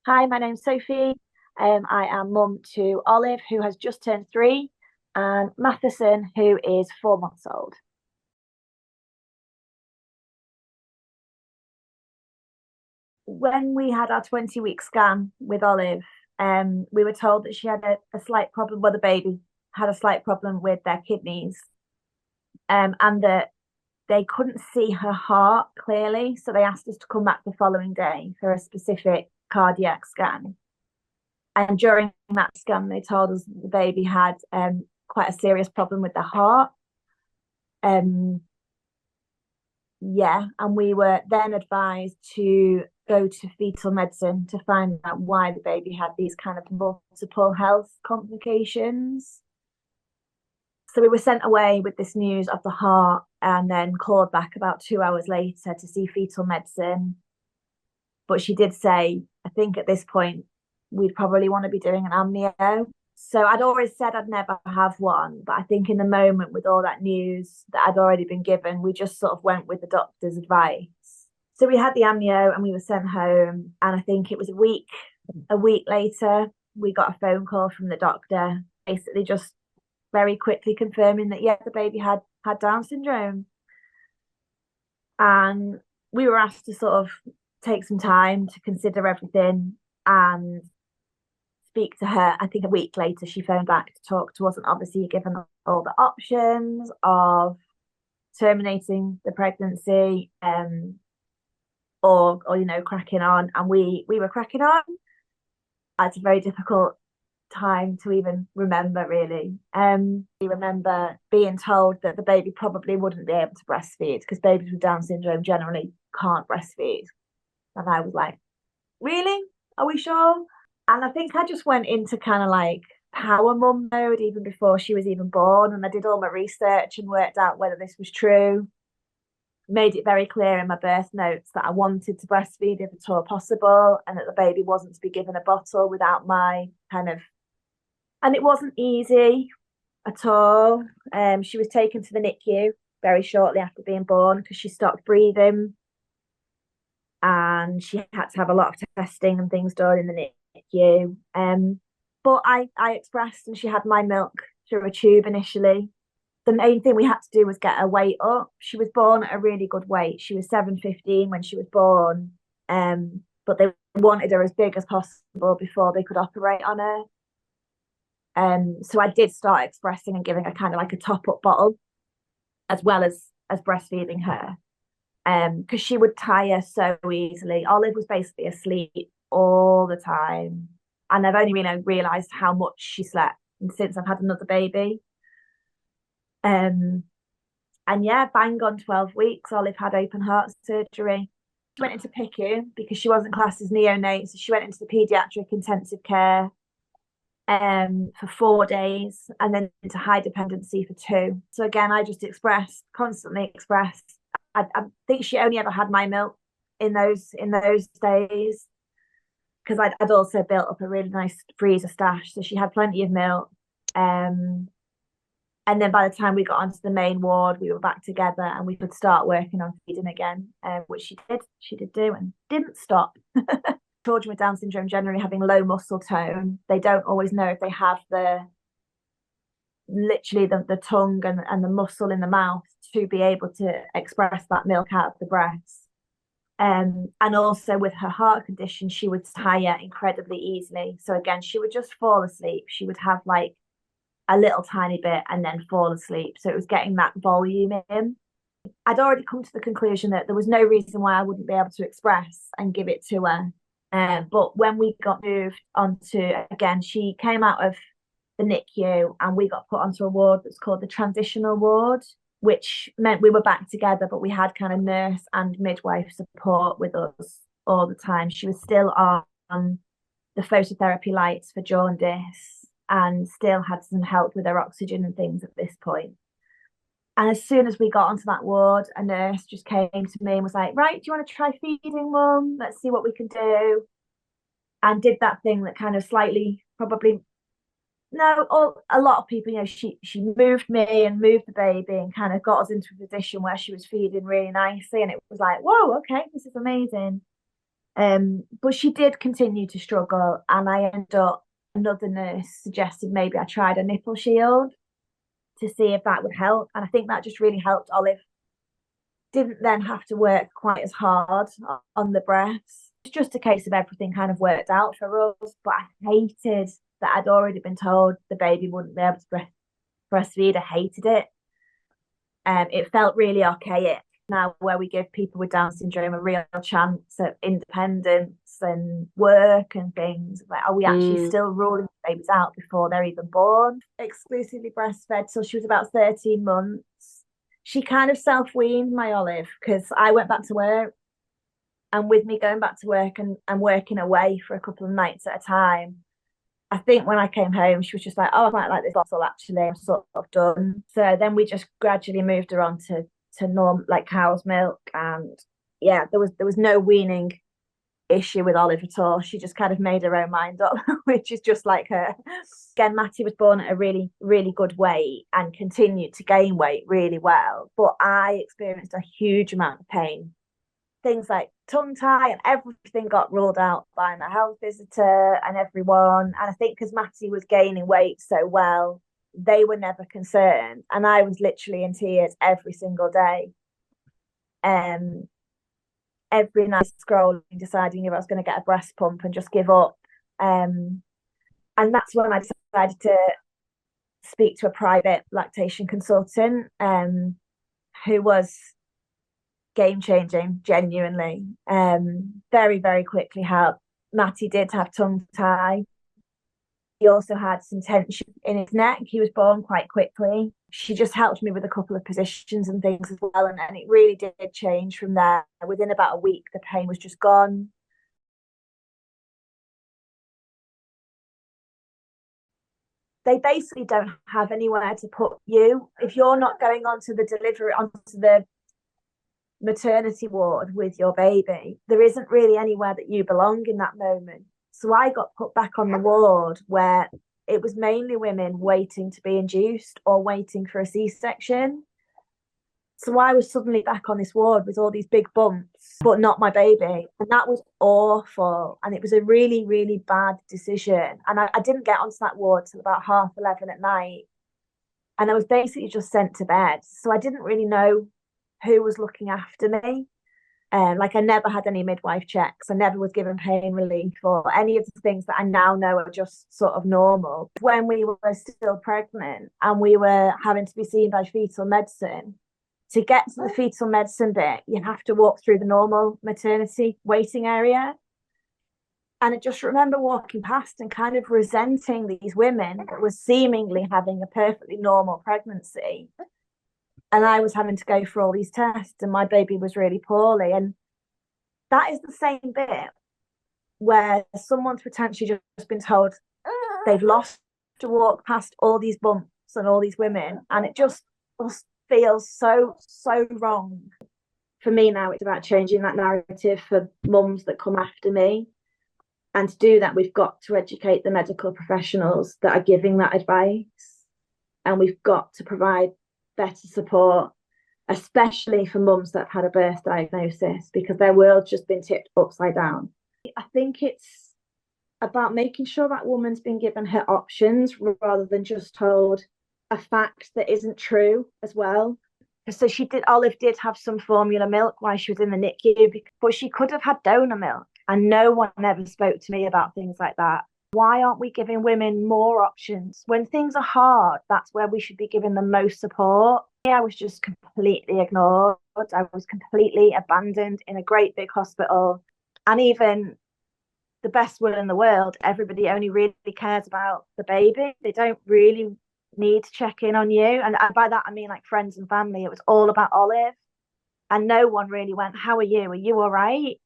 Hi, my name's Sophie. I am mum to Olive, who has just turned 3, and Matheson, who is 4 months old. When we had our 20-week scan with Olive, we were told that she had a slight problem, well, the baby had a slight problem with their kidneys, and that they couldn't see her heart clearly. So they asked us to come back the following day for a specific cardiac scan. And during that scan, they told us the baby had quite a serious problem with the heart. Um, yeah, and we were then advised to go to fetal medicine to find out why the baby had these kind of multiple health complications. So we were sent away with this news of the heart and then called back about 2 hours later to see fetal medicine. But she did say, I think at this point, we'd probably want to be doing an amnio. So I'd always said I'd never have one, but I think in the moment with all that news that I'd already been given, we just sort of went with the doctor's advice. So we had the amnio and we were sent home, and I think it was a week later, we got a phone call from the doctor, basically just very quickly confirming that yeah, the baby had Down syndrome. And we were asked to sort of take some time to consider everything and speak to her. I think a week later, she phoned back to talk to us and obviously given all the options of terminating the pregnancy, or cracking on. And we were cracking on. It's a very difficult time to even remember, really. We remember being told that the baby probably wouldn't be able to breastfeed because babies with Down syndrome generally can't breastfeed. And I was like, really? Are we sure? And I think I just went into kind of like power mum mode even before she was even born. And I did all my research and worked out whether this was true. Made it very clear in my birth notes that I wanted to breastfeed if at all possible, and that the baby wasn't to be given a bottle without my kind of. And it wasn't easy at all. She was taken to the NICU very shortly after being born because she stopped breathing, and she had to have a lot of testing and things done in the NICU. But I expressed, and she had my milk through a tube initially. The main thing we had to do was get her weight up. She was born at a really good weight. She was 715 when she was born. But they wanted her as big as possible before they could operate on her. So I did start expressing and giving her kind of like a top up bottle as well as breastfeeding her. Because she would tire so easily. Olive was basically asleep all the time. And I've only really realised how much she slept since I've had another baby. And yeah, bang on 12 weeks, Olive had open heart surgery. She went into PICU because she wasn't classed as neonate. So she went into the paediatric intensive care for 4 days, and then into high dependency for 2. So again, I just constantly expressed. I think she only ever had my milk in those days because I'd also built up a really nice freezer stash, so she had plenty of milk. And then by the time we got onto the main ward, we were back together and we could start working on feeding again, which she did. She did do and didn't stop. Children with Down syndrome generally having low muscle tone. They don't always know if they have literally the tongue and the muscle in the mouth to be able to express that milk out of the breast. And also with her heart condition, she would tire incredibly easily. So again, she would just fall asleep. She would have like a little tiny bit and then fall asleep. So it was getting that volume in. I'd already come to the conclusion that there was no reason why I wouldn't be able to express and give it to her. But when we got moved onto, again, she came out of the NICU and we got put onto a ward that's called the transitional ward, which meant we were back together, but we had kind of nurse and midwife support with us all the time. She was still on the phototherapy lights for jaundice and still had some help with her oxygen and things at this point. And as soon as we got onto that ward, a nurse just came to me and was like, right, do you want to try feeding, mum? Let's see what we can do. And did that thing that kind of slightly, probably, no, a lot of people, she moved me and moved the baby and kind of got us into a position where she was feeding really nicely. And it was like, whoa, okay, this is amazing. But she did continue to struggle, and I ended up, another nurse suggested maybe I tried a nipple shield to see if that would help. And I think that just really helped. Olive didn't then have to work quite as hard on the breasts. It's just a case of everything kind of worked out for us. But I hated that I'd already been told the baby wouldn't be able to breastfeed. I hated it. It felt really archaic now, where we give people with Down syndrome a real chance at independence and work and things. Like, are we actually still ruling babies out before they're even born? Exclusively breastfed till she was about 13 months. She kind of self-weaned, my Olive, because I went back to work. And with me going back to work and working away for a couple of nights at a time, I think when I came home, she was just like, oh, I might like this bottle actually. I'm sort of done. So then we just gradually moved her on to norm, like cow's milk. And yeah, there was no weaning issue with Olive at all. She just kind of made her own mind up, which is just like her. Again, Matty was born at a really, really good weight and continued to gain weight really well. But I experienced a huge amount of pain. Things like tongue tie and everything got ruled out by my health visitor and everyone. And I think because Matty was gaining weight so well, they were never concerned. And I was literally in tears every single day. Every night scrolling, deciding if I was going to get a breast pump and just give up. And that's when I decided to speak to a private lactation consultant who was game changing, genuinely. Very, very quickly helped. Matty did have tongue tie. He also had some tension in his neck. He was born quite quickly. She just helped me with a couple of positions and things as well. And it really did change from there. Within about a week, the pain was just gone. They basically don't have anywhere to put you. If you're not going onto the maternity ward with your baby, there isn't really anywhere that you belong in that moment. So I got put back on the ward where it was mainly women waiting to be induced or waiting for a C-section. So I was suddenly back on this ward with all these big bumps, but not my baby. And that was awful. And it was a really, really bad decision. And I didn't get onto that ward till about 11:30 at night. And I was basically just sent to bed. So I didn't really know who was looking after me. Like I never had any midwife checks. I never was given pain relief or any of the things that I now know are just sort of normal. When we were still pregnant and we were having to be seen by fetal medicine, to get to the fetal medicine bit, you have to walk through the normal maternity waiting area. And I just remember walking past and kind of resenting these women that were seemingly having a perfectly normal pregnancy. And I was having to go for all these tests and my baby was really poorly. And that is the same bit where someone's potentially just been told they've lost to walk past all these bumps and all these women. And it just feels so, so wrong. For me now, it's about changing that narrative for mums that come after me. And to do that, we've got to educate the medical professionals that are giving that advice. And we've got to provide better support, especially for mums that have had a birth diagnosis, because their world's just been tipped upside down. I think it's about making sure that woman's been given her options rather than just told a fact that isn't true as well. So Olive did have some formula milk while she was in the NICU, but she could have had donor milk. And no one ever spoke to me about things like that. Why aren't we giving women more options? When things are hard, that's where we should be giving the most support. I was just completely ignored. I was completely abandoned in a great big hospital. And even the best will in the world, everybody only really cares about the baby. They don't really need to check in on you. And by that, I mean like friends and family. It was all about Olive. And no one really went, how are you? Are you all right?